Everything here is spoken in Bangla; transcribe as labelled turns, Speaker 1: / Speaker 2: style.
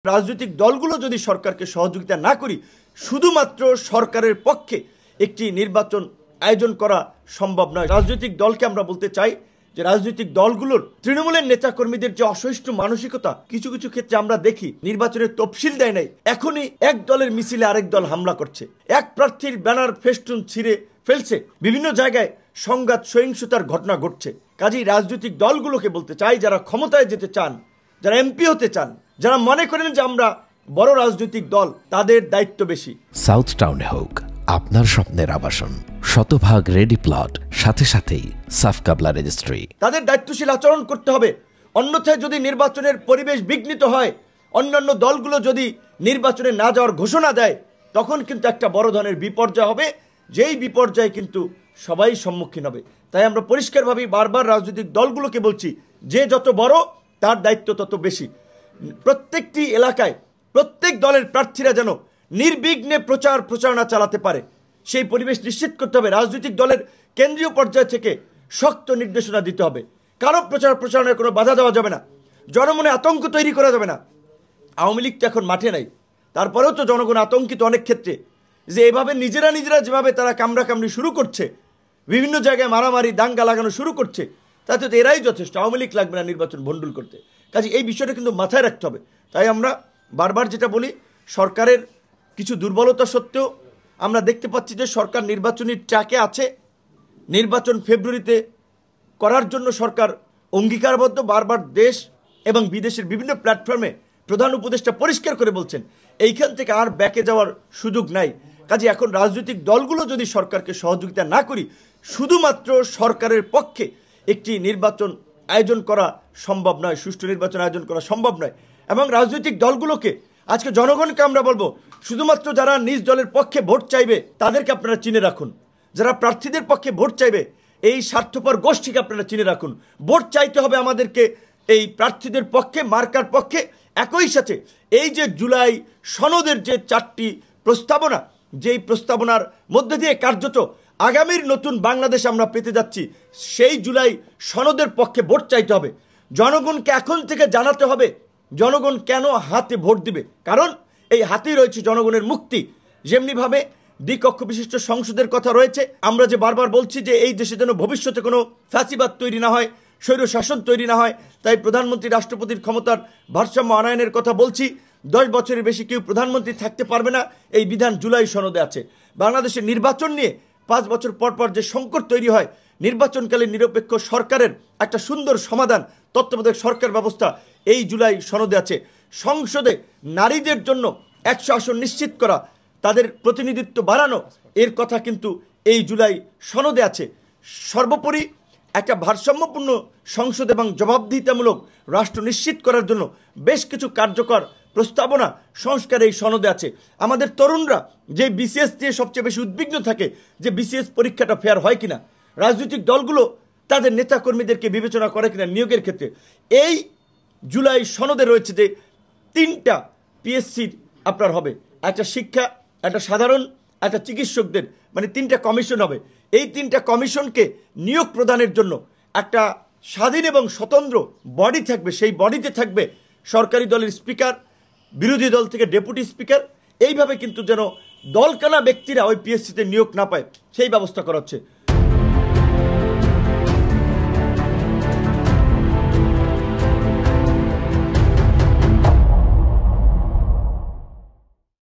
Speaker 1: রাজনৈতিক দলগুলো যদি সরকারকে সহযোগিতা না করি শুধুমাত্র সরকারের পক্ষে একটি নির্বাচন আয়োজন করা সম্ভব নয়। রাজনৈতিক দলকে আমরা বলতে চাই যে রাজনৈতিক দলগুলোর তৃণমূলের নেতাকর্মীদের যে অসহিষ্ণু মানসিকতা কিছু কিছু ক্ষেত্রে আমরা দেখি নির্বাচনের তফসিল দেয় নাই, এখনই এক দলের মিছিলে আরেক দল হামলা করছে, এক প্রার্থীর ব্যানার ফেস্টুন ছিঁড়ে ফেলছে, বিভিন্ন জায়গায় সংঘাত সহিংসতার ঘটনা ঘটছে। কাজেই রাজনৈতিক দলগুলোকে বলতে চাই যারা ক্ষমতায় যেতে চান, যারা এমপি হতে চান, যারা মনে করেন যে আমরা বড় রাজনৈতিক দল, তাদের দায়িত্ব বেশি।
Speaker 2: সাউথ টাউনে হোক আপনার স্বপ্নের আবাসন, শতভাগ রেডি প্লট, সাথে সাথেই সাফ কাবলা রেজিস্ট্রি।
Speaker 1: তাদের দায়িত্বশীল আচরণ করতে হবে। অন্যথায় যদি নির্বাচনের পরিবেশ বিঘ্নিত হয়, অন্যান্য দলগুলো যদি নির্বাচনে না যাওয়ার ঘোষণা দেয়, তখন কিন্তু একটা বড় ধরনের বিপর্যয় হবে, যেই বিপর্যয়ে কিন্তু সবাই সম্মুখীন হবে। তাই আমরা পরিষ্কারভাবে বারবার রাজনৈতিক দলগুলোকে বলছি যে যত বড় তার দায়িত্ব তত বেশি। প্রত্যেকটি এলাকায় প্রত্যেক দলের প্রার্থীরা যেন নির্বিঘ্নে প্রচারণা চালাতে পারে, সেই পরিবেশ নিশ্চিত করতে হবে। রাজনৈতিক দলের কেন্দ্রীয় পর্যায় থেকে শক্ত নির্দেশনা দিতে হবে। কারো প্রচারণায় কোনো বাধা দেওয়া যাবে না, জনমনে আতঙ্ক তৈরি করা যাবে না। আওয়ামী লীগ তো এখন মাঠে নাই, তারপরেও তো জনগণ আতঙ্কিত অনেক ক্ষেত্রে, যে এভাবে নিজেরা যেভাবে তারা কামড়াকামড়ি শুরু করছে, বিভিন্ন জায়গায় মারামারি দাঙ্গা লাগানো শুরু করছে, তাতে তো এরাই যথেষ্ট, আওয়ামী লীগ লাগবে না নির্বাচন ভণ্ডুল করতে। কাজে এই বিষয়টা কিন্তু মাথায় রাখতে হবে। তাই আমরা বারবার যেটা বলি, সরকারের কিছু দুর্বলতা সত্ত্বেও আমরা দেখতে পাচ্ছি যে সরকার নির্বাচনী ট্র্যাকে আছে। নির্বাচন ফেব্রুয়ারিতে করার জন্য সরকার অঙ্গীকারবদ্ধ। বারবার দেশ এবং বিদেশের বিভিন্ন প্ল্যাটফর্মে প্রধান উপদেষ্টা পরিষ্কার করে বলছেন এইখান থেকে আর ব্যাকে যাওয়ার সুযোগ নাই। কাজে এখন রাজনৈতিক দলগুলো যদি সরকারকে সহযোগিতা না করি শুধুমাত্র সরকারের পক্ষে একটি নির্বাচন আয়োজন করা সম্ভব নয়, সুষ্ঠু নির্বাচন আয়োজন করা সম্ভব নয়। এবং রাজনৈতিক দলগুলোকে আজকে জনগণকে আমরা বলবো, শুধুমাত্র যারা নিজ দলের পক্ষে ভোট চাইবে তাদেরকে আপনারা চিনে রাখুন, যারা প্রার্থীদের পক্ষে ভোট চাইবে এই স্বার্থপর গোষ্ঠীকে আপনারা চিনে রাখুন। ভোট চাইতে হবে আমাদেরকে এই প্রার্থীদের পক্ষে, মার্কার পক্ষে। একই সাথে এই যে জুলাই সনদের যে 4টি প্রস্তাবনা, যেই প্রস্তাবনার মধ্যে দিয়ে কার্যত আগামীর নতুন বাংলাদেশ আমরা পেতে যাচ্ছি, সেই জুলাই সনদের পক্ষে ভোট চাইতে হবে। জনগণকে এখন থেকে জানাতে হবে জনগণ কেন হাতে ভোট দিবে, কারণ এই হাতেই রয়েছে জনগণের মুক্তি। যেমনিভাবে দ্বিকক্ষ বিশিষ্ট সংসদের কথা রয়েছে, আমরা যে বারবার বলছি যে এই দেশে যেন ভবিষ্যতে কোনো ফ্যাসিবাদ তৈরি না হয়, স্বৈর শাসন তৈরি না হয়, তাই প্রধানমন্ত্রী রাষ্ট্রপতির ক্ষমতার ভারসাম্য আনয়নের কথা বলছি। 10 বছরের বেশি কেউ প্রধানমন্ত্রী থাকতে পারবে না, এই বিধান জুলাই সনদে আছে। বাংলাদেশের নির্বাচন নিয়ে 5 বছর পর পর যে সংকট তৈরি হয়, নির্বাচনকালীন নিরপেক্ষ সরকারের একটা সুন্দর সমাধান, তত্ত্বাবধায়ক সরকার ব্যবস্থা এই জুলাই সনদে আছে। সংসদে নারীদের জন্য 100 আসন নিশ্চিত করা, তাদের প্রতিনিধিত্ব বাড়ানো, এর কথা কিন্তু এই জুলাই সনদে আছে। সর্বোপরি একটা ভারসাম্যপূর্ণ সংসদ এবং জবাবদিহিতামূলক রাষ্ট্র নিশ্চিত করার জন্য বেশ কিছু কার্যকর প্রস্তাবনা সংস্কার এই সনদে আছে। আমাদের তরুণরা যে বিসিএস দিয়ে সবচেয়ে বেশি উদ্বিগ্ন থাকে যে বিসিএস পরীক্ষাটা ফেয়ার হয় কিনা, রাজনৈতিক দলগুলো তাদের নেতাকর্মীদেরকে বিবেচনা করে কিনা নিয়োগের ক্ষেত্রে, এই জুলাই সনদে রয়েছে যে 3টা পিএসসি আপনার হবে, একটা শিক্ষা, একটা সাধারণ, একটা চিকিৎসকদের, মানে 3টা কমিশন হবে। এই 3টা কমিশনকে নিয়োগ প্রদানের জন্য একটা স্বাধীন এবং স্বতন্ত্র বডি থাকবে। সেই বডিতে থাকবে সরকারি দলের স্পিকার, বিরোধী দল থেকে ডেপুটি স্পিকার। এইভাবে কিন্তু যেন দলকানা ব্যক্তিরা ওই পিএসসিতে নিয়োগ না পায় সেই ব্যবস্থা করা হচ্ছে।